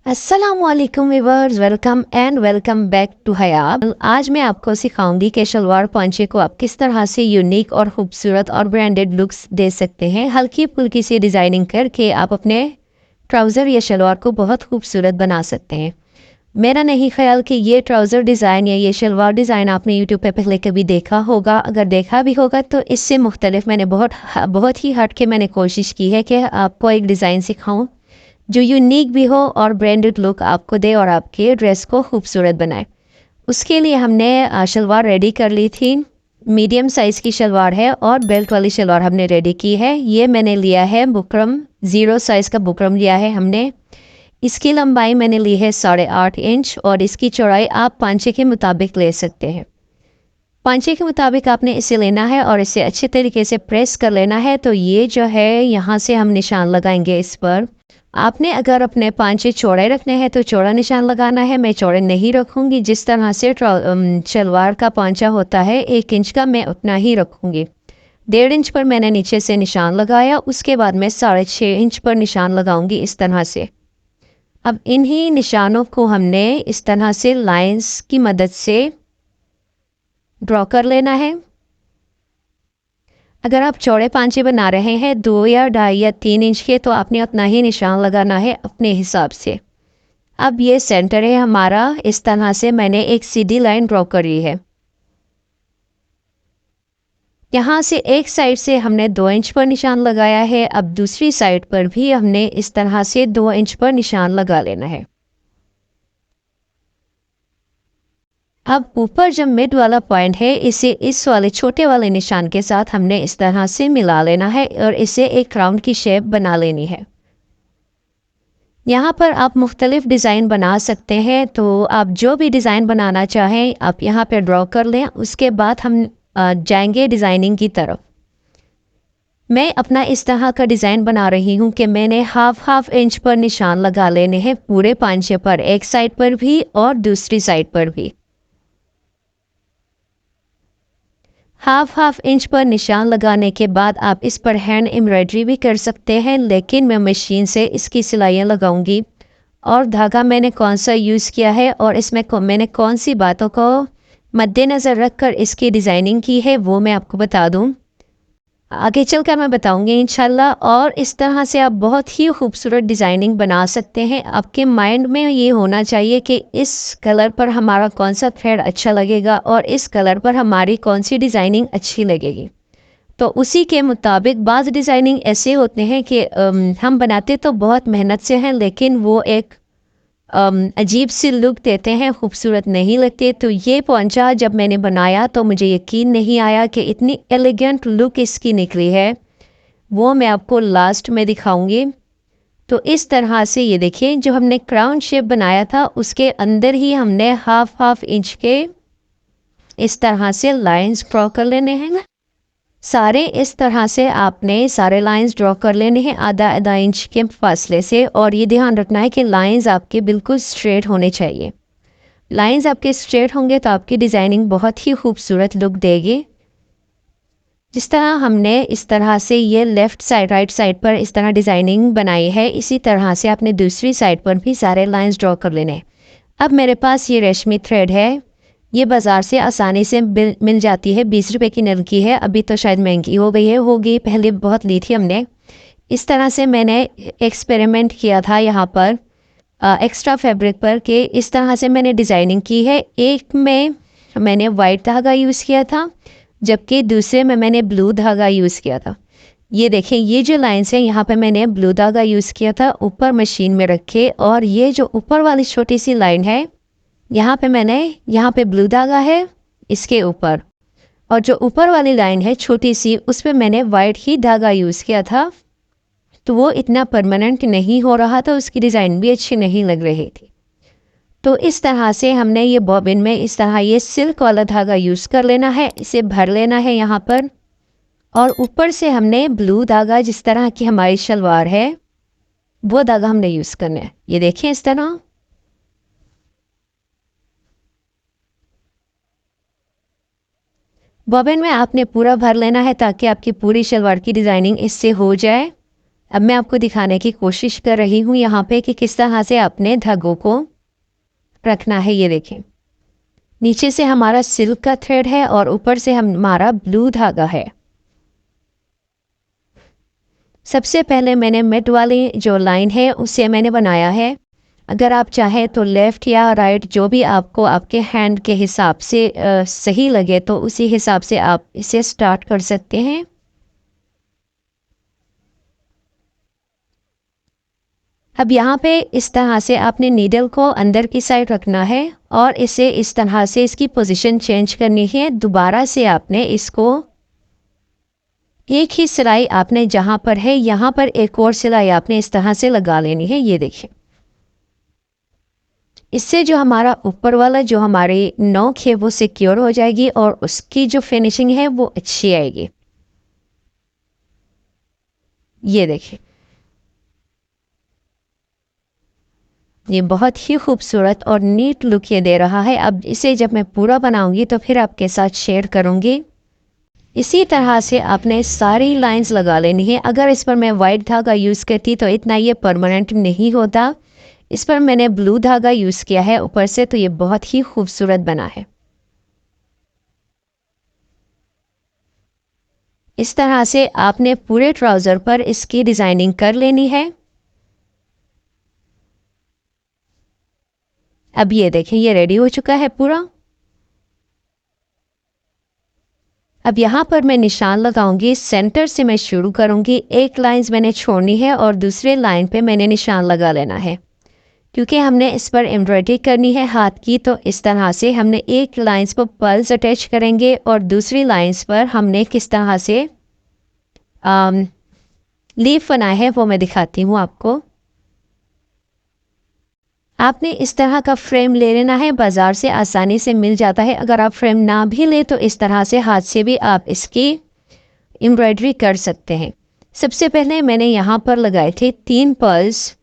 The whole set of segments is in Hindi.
अस्सलामुअलैकुम viewers, welcome back to Hayat. आज मैं आपको सिखाऊंगी कि शलवार पांचे को आप किस तरह से यूनिक और खूबसूरत और ब्रांडेड लुक्स दे सकते हैं। हल्की फुल्की सी डिज़ाइनिंग करके आप अपने ट्राउज़र या शलवार को बहुत खूबसूरत बना सकते हैं। मेरा नहीं ख्याल कि ये ट्राउज़र डिज़ाइन या ये शलवार डिज़ाइन आपने यूट्यूब पे पहले कभी देखा होगा। अगर देखा भी होगा तो इससे मुख्तलिफ मैंने बहुत ही हट के मैंने कोशिश की है कि आपको एक डिज़ाइन सिखाऊं जो यूनिक भी हो और ब्रांडेड लुक आपको दे और आपके ड्रेस को खूबसूरत बनाए। उसके लिए हमने शलवार रेडी कर ली थी। मीडियम साइज़ की शलवार है और बेल्ट वाली शलवार हमने रेडी की है। ये मैंने लिया है बुकरम, 0 साइज़ का बुकरम लिया है हमने। इसकी लंबाई मैंने ली है 8.5 इंच और इसकी चौड़ाई आप पांचे के मुताबिक ले सकते हैं। पांचे के मुताबिक आपने इसे लेना है और इसे अच्छे तरीके से प्रेस कर लेना है। तो ये जो है यहाँ से हम निशान लगाएंगे इस पर। आपने अगर अपने पांचे चौड़े रखने हैं तो चौड़ा निशान लगाना है। मैं चौड़े नहीं रखूंगी, जिस तरह से शलवार का पांचा होता है 1 इंच का, मैं उतना ही रखूंगी। 1.5 इंच पर मैंने नीचे से निशान लगाया, उसके बाद मैं 6.5 इंच पर निशान लगाऊंगी इस तरह से। अब इन्हीं निशानों को हमने इस तरह से लाइंस की मदद से ड्रॉ कर लेना है। अगर आप चौड़े पांचे बना रहे हैं 2 या 2.5 या 3 इंच के, तो आपने उतना ही निशान लगाना है अपने हिसाब से। अब ये सेंटर है हमारा। इस तरह से मैंने एक सीधी लाइन ड्रॉ करी है। यहाँ से एक साइड से हमने 2 इंच पर निशान लगाया है। अब दूसरी साइड पर भी हमने इस तरह से 2 इंच पर निशान लगा लेना है। अब ऊपर जो मिड वाला पॉइंट है, इसे इस वाले छोटे वाले निशान के साथ हमने इस तरह से मिला लेना है और इसे एक राउंड की शेप बना लेनी है। यहाँ पर आप मुख्तलिफ डिज़ाइन बना सकते हैं, तो आप जो भी डिज़ाइन बनाना चाहें आप यहाँ पर ड्रॉ कर लें। उसके बाद हम जाएंगे डिज़ाइनिंग की तरफ। मैं अपना इस तरह का डिज़ाइन बना रही हूँ कि मैंने हाफ इंच पर निशान लगा लेने हैं पूरे पांचे पर, एक साइड पर भी और दूसरी साइड पर भी। हाफ इंच पर निशान लगाने के बाद आप इस पर हैंड एम्ब्रॉयडरी भी कर सकते हैं, लेकिन मैं मशीन से इसकी सिलाइयाँ लगाऊंगी। और धागा मैंने कौन सा यूज़ किया है और इसमें मैंने कौन सी बातों को मद्देनज़र रख कर इसकी डिज़ाइनिंग की है, वो मैं आपको बता दूं। आगे चलकर मैं बताऊंगी इंशाल्लाह। और इस तरह से आप बहुत ही खूबसूरत डिज़ाइनिंग बना सकते हैं। आपके माइंड में ये होना चाहिए कि इस कलर पर हमारा कौन सा थ्रेड अच्छा लगेगा और इस कलर पर हमारी कौन सी डिज़ाइनिंग अच्छी लगेगी। तो उसी के मुताबिक बाज़ डिज़ाइनिंग ऐसे होते हैं कि हम बनाते तो बहुत मेहनत से हैं, लेकिन वो एक अजीब सी लुक देते हैं, खूबसूरत नहीं लगते। तो ये पोंचा जब मैंने बनाया तो मुझे यकीन नहीं आया कि इतनी एलिगेंट लुक इसकी निकली है। वो मैं आपको लास्ट में दिखाऊंगी। तो इस तरह से ये देखिए, जो हमने क्राउन शेप बनाया था उसके अंदर ही हमने हाफ इंच के इस तरह से लाइंस ड्रॉ कर लेने हैं। सारे इस तरह से आपने सारे लाइंस ड्रॉ कर लेने हैं आधा इंच के फासले से। और ये ध्यान रखना है कि लाइंस आपके बिल्कुल स्ट्रेट होने चाहिए। लाइंस आपके स्ट्रेट होंगे तो आपकी डिज़ाइनिंग बहुत ही खूबसूरत लुक देगी। जिस तरह हमने इस तरह से ये लेफ़्ट साइड राइट साइड पर इस तरह डिज़ाइनिंग बनाई है, इसी तरह से आपने दूसरी साइड पर भी सारे लाइंस ड्रॉ कर लेने हैं। अब मेरे पास ये रेशमी थ्रेड है। ये बाज़ार से आसानी से मिल जाती है, 20 रुपए की नलकी है। अभी तो शायद महंगी हो गई है, होगी, पहले बहुत ली थी हमने। इस तरह से मैंने एक्सपेरिमेंट किया था यहाँ पर एक्स्ट्रा फैब्रिक पर कि इस तरह से मैंने डिज़ाइनिंग की है। एक में मैंने वाइट धागा यूज़ किया था, जबकि दूसरे में मैंने ब्लू धागा यूज़ किया था। ये देखें, ये जो लाइन्स हैं यहाँ पे मैंने ब्लू धागा यूज़ किया था ऊपर मशीन में रखे। और ये जो ऊपर वाली छोटी सी लाइन है यहाँ पे ब्लू धागा है इसके ऊपर, और जो ऊपर वाली लाइन है छोटी सी उस पर मैंने वाइट ही धागा यूज़ किया था। तो वो इतना परमानेंट नहीं हो रहा था, उसकी डिज़ाइन भी अच्छी नहीं लग रही थी। तो इस तरह से हमने ये बॉबिन में इस तरह ये सिल्क वाला धागा यूज़ कर लेना है, इसे भर लेना है यहाँ पर। और ऊपर से हमने ब्लू धागा, जिस तरह की हमारी शलवार है वो धागा हमने यूज़ करना है। ये देखें इस तरह। बॉबिन में आपने पूरा भर लेना है ताकि आपकी पूरी शलवार की डिज़ाइनिंग इससे हो जाए। अब मैं आपको दिखाने की कोशिश कर रही हूँ यहाँ पे कि किस तरह से अपने धागों को रखना है। ये देखें, नीचे से हमारा सिल्क का थ्रेड है और ऊपर से हमारा ब्लू धागा है। सबसे पहले मैंने मिड वाली जो लाइन है उसे मैंने बनाया है। अगर आप चाहें तो लेफ़्ट या राइट जो भी आपको आपके हैंड के हिसाब से सही लगे तो उसी हिसाब से आप इसे स्टार्ट कर सकते हैं। अब यहाँ पे इस तरह से आपने नीडल को अंदर की साइड रखना है और इसे इस तरह से इसकी पोजीशन चेंज करनी है। दोबारा से आपने इसको एक ही सिलाई आपने जहाँ पर है यहाँ पर एक और सिलाई आपने इस तरह से लगा लेनी है। ये देखिए, इससे जो हमारा ऊपर वाला जो हमारी नोक है वो सिक्योर हो जाएगी और उसकी जो फिनिशिंग है वो अच्छी आएगी। ये देखिए, ये बहुत ही खूबसूरत और नीट लुक ये दे रहा है। अब इसे जब मैं पूरा बनाऊंगी तो फिर आपके साथ शेयर करूंगी। इसी तरह से आपने सारी लाइंस लगा लेनी है। अगर इस पर मैं वाइट धागा यूज़ करती तो इतना ये परमानेंट नहीं होता। इस पर मैंने ब्लू धागा यूज़ किया है ऊपर से, तो ये बहुत ही खूबसूरत बना है। इस तरह से आपने पूरे ट्राउज़र पर इसकी डिज़ाइनिंग कर लेनी है। अब ये देखें, ये रेडी हो चुका है पूरा। अब यहाँ पर मैं निशान लगाऊंगी, सेंटर से मैं शुरू करूंगी। एक लाइंस मैंने छोड़नी है और दूसरे लाइन पे मैंने निशान लगा लेना है। क्योंकि हमने इस पर एम्ब्रॉयडरी करनी है हाथ की, तो इस तरह से हमने एक लाइंस पर पर्ल्स अटैच करेंगे और दूसरी लाइंस पर हमने किस तरह से लीफ बनाया है वो मैं दिखाती हूँ आपको। आपने इस तरह का फ्रेम ले लेना है, बाज़ार से आसानी से मिल जाता है। अगर आप फ्रेम ना भी ले तो इस तरह से हाथ से भी आप इसकी एम्ब्रॉयडरी कर सकते हैं। सबसे पहले मैंने यहाँ पर लगाए थे 3 पर्ल्स।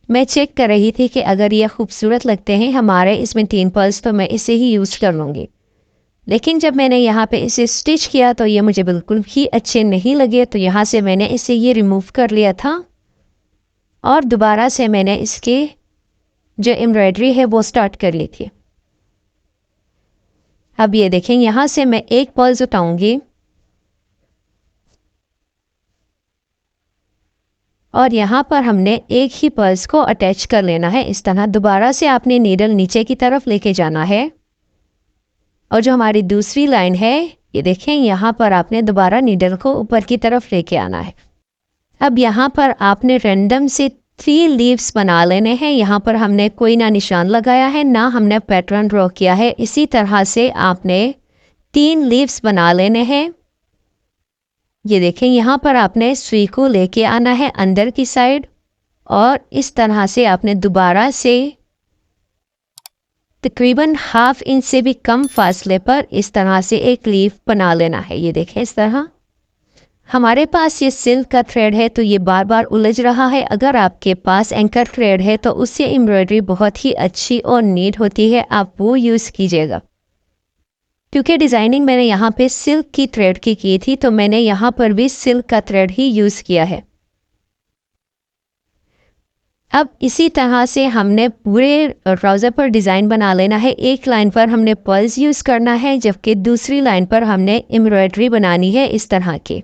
मैं चेक कर रही थी कि अगर ये खूबसूरत लगते हैं हमारे इसमें 3 पर्ल्स तो मैं इसे ही यूज़ कर लूँगी। लेकिन जब मैंने यहाँ पे इसे स्टिच किया तो ये मुझे बिल्कुल भी अच्छे नहीं लगे, तो यहाँ से मैंने इसे ये रिमूव कर लिया था और दोबारा से मैंने इसके जो एम्ब्रॉयडरी है वो स्टार्ट कर ली थी। अब ये देखें, यहाँ से मैं एक पर्ल्स उठाऊंगी और यहाँ पर हमने एक ही पर्ल्स को अटैच कर लेना है इस तरह। दोबारा से आपने नीडल नीचे की तरफ लेके जाना है और जो हमारी दूसरी लाइन है ये देखें, यहाँ पर आपने दोबारा नीडल को ऊपर की तरफ लेके आना है। अब यहाँ पर आपने रैंडम से 3 लीव्स बना लेने हैं। यहाँ पर हमने कोई ना निशान लगाया है ना हमने पैटर्न ड्रॉ किया है। इसी तरह से आपने 3 लीव्स बना लेने हैं। ये देखें, यहाँ पर आपने सुई को लेके आना है अंदर की साइड और इस तरह से आपने दोबारा से तकरीबन 1/2 इंच से भी कम फासले पर इस तरह से एक लीफ बना लेना है। ये देखें, इस तरह। हमारे पास ये सिल्क का थ्रेड है तो ये बार बार उलझ रहा है। अगर आपके पास एंकर थ्रेड है तो उससे एम्ब्रॉयडरी बहुत ही अच्छी और नीट होती है, आप वो यूज़ कीजिएगा। क्योंकि डिज़ाइनिंग मैंने यहाँ पे सिल्क की थ्रेड की थी तो मैंने यहाँ पर भी सिल्क का थ्रेड ही यूज़ किया है। अब इसी तरह से हमने पूरे ट्राउज़र पर डिज़ाइन बना लेना है। एक लाइन पर हमने पर्ल्स यूज़ करना है जबकि दूसरी लाइन पर हमने एम्ब्रॉयडरी बनानी है इस तरह की।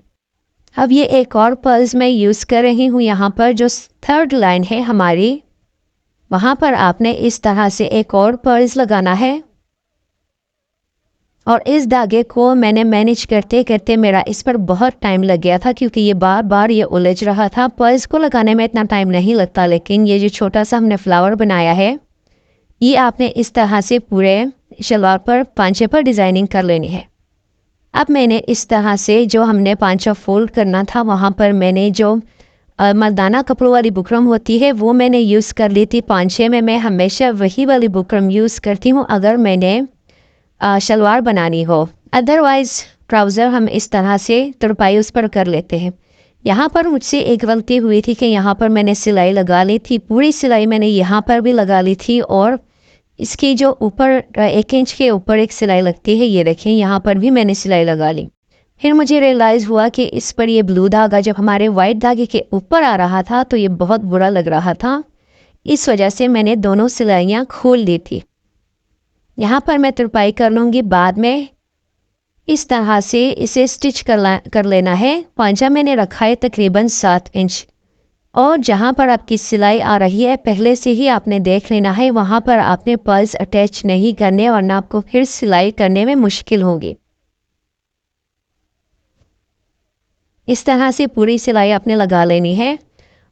अब ये एक और पर्ल्स मैं यूज़ कर रही हूँ यहाँ पर। जो 3rd लाइन है हमारी, वहाँ पर आपने इस तरह से एक और पर्ल्स लगाना है और इस धागे को मैंने मैनेज करते करते मेरा इस पर बहुत टाइम लग गया था क्योंकि ये बार बार ये उलझ रहा था। पर्ल्स को लगाने में इतना टाइम नहीं लगता, लेकिन ये जो छोटा सा हमने फ्लावर बनाया है ये आपने इस तरह से पूरे शलवार पर पांचे पर डिज़ाइनिंग कर लेनी है। अब मैंने इस तरह से जो हमने पांचा फोल्ड करना था वहाँ पर मैंने जो मर्दाना कपड़ों वाली बुकरम होती है वो मैंने यूज़ कर ली थी पांचे में। मैं हमेशा वही वाली बुकरम यूज़ करती हूँ अगर मैंने शलवार बनानी हो। अदरवाइज़ ट्राउज़र हम इस तरह से तुरपाई उस पर कर लेते हैं। यहाँ पर मुझसे एक गलती हुई थी कि यहाँ पर मैंने सिलाई लगा ली थी, पूरी सिलाई मैंने यहाँ पर भी लगा ली थी और इसकी जो ऊपर 1 इंच के ऊपर एक सिलाई लगती है, ये देखें यहाँ पर भी मैंने सिलाई लगा ली। फिर मुझे रियलाइज़ हुआ कि इस पर ये ब्लू धागा जब हमारे वाइट धागे के ऊपर आ रहा था तो ये बहुत बुरा लग रहा था। इस वजह से मैंने दोनों सिलाइयाँ खोल दी थी। यहाँ पर मैं तुरपाई कर लूँगी बाद में। इस तरह से इसे स्टिच कर लेना है। पांचा मैंने रखा है तकरीबन 7 इंच, और जहाँ पर आपकी सिलाई आ रही है पहले से ही आपने देख लेना है, वहाँ पर आपने पर्ल्स अटैच नहीं करने वरना आपको फिर सिलाई करने में मुश्किल होगी। इस तरह से पूरी सिलाई आपने लगा लेनी है।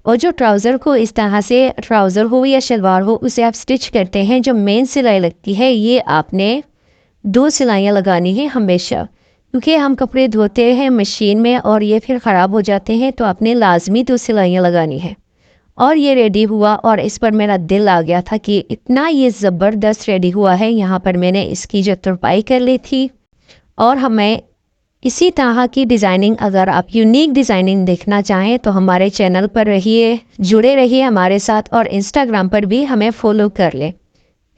और जो ट्राउज़र को इस तरह से, ट्राउज़र हो या शलवार हो, उसे आप स्टिच करते हैं, जो मेन सिलाई लगती है ये आपने 2 सिलाइयाँ लगानी है हमेशा, क्योंकि हम कपड़े धोते हैं मशीन में और ये फिर ख़राब हो जाते हैं, तो आपने लाजमी 2 सिलाइयाँ लगानी है। और ये रेडी हुआ और इस पर मेरा दिल आ गया था कि इतना ये ज़बरदस्त रेडी हुआ है। यहाँ पर मैंने इसकी जो तुरपाई कर ली थी। और हमें इसी तरह की डिज़ाइनिंग, अगर आप यूनिक डिज़ाइनिंग देखना चाहें तो हमारे चैनल पर रहिए, जुड़े रहिए हमारे साथ, और इंस्टाग्राम पर भी हमें फॉलो कर लें।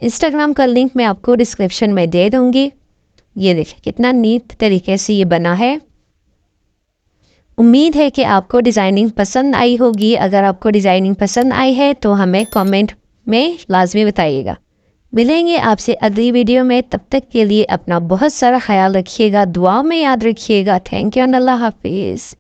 इंस्टाग्राम का लिंक मैं आपको डिस्क्रिप्शन में दे दूँगी। ये देखिए कितना नीट तरीके से ये बना है। उम्मीद है कि आपको डिज़ाइनिंग पसंद आई होगी। अगर आपको डिज़ाइनिंग पसंद आई है तो हमें कमेंट में लाजमी बताइएगा। मिलेंगे आपसे अगली वीडियो में, तब तक के लिए अपना बहुत सारा ख्याल रखिएगा, दुआ में याद रखिएगा। थैंक यू एंड अल्लाह हाफिज़।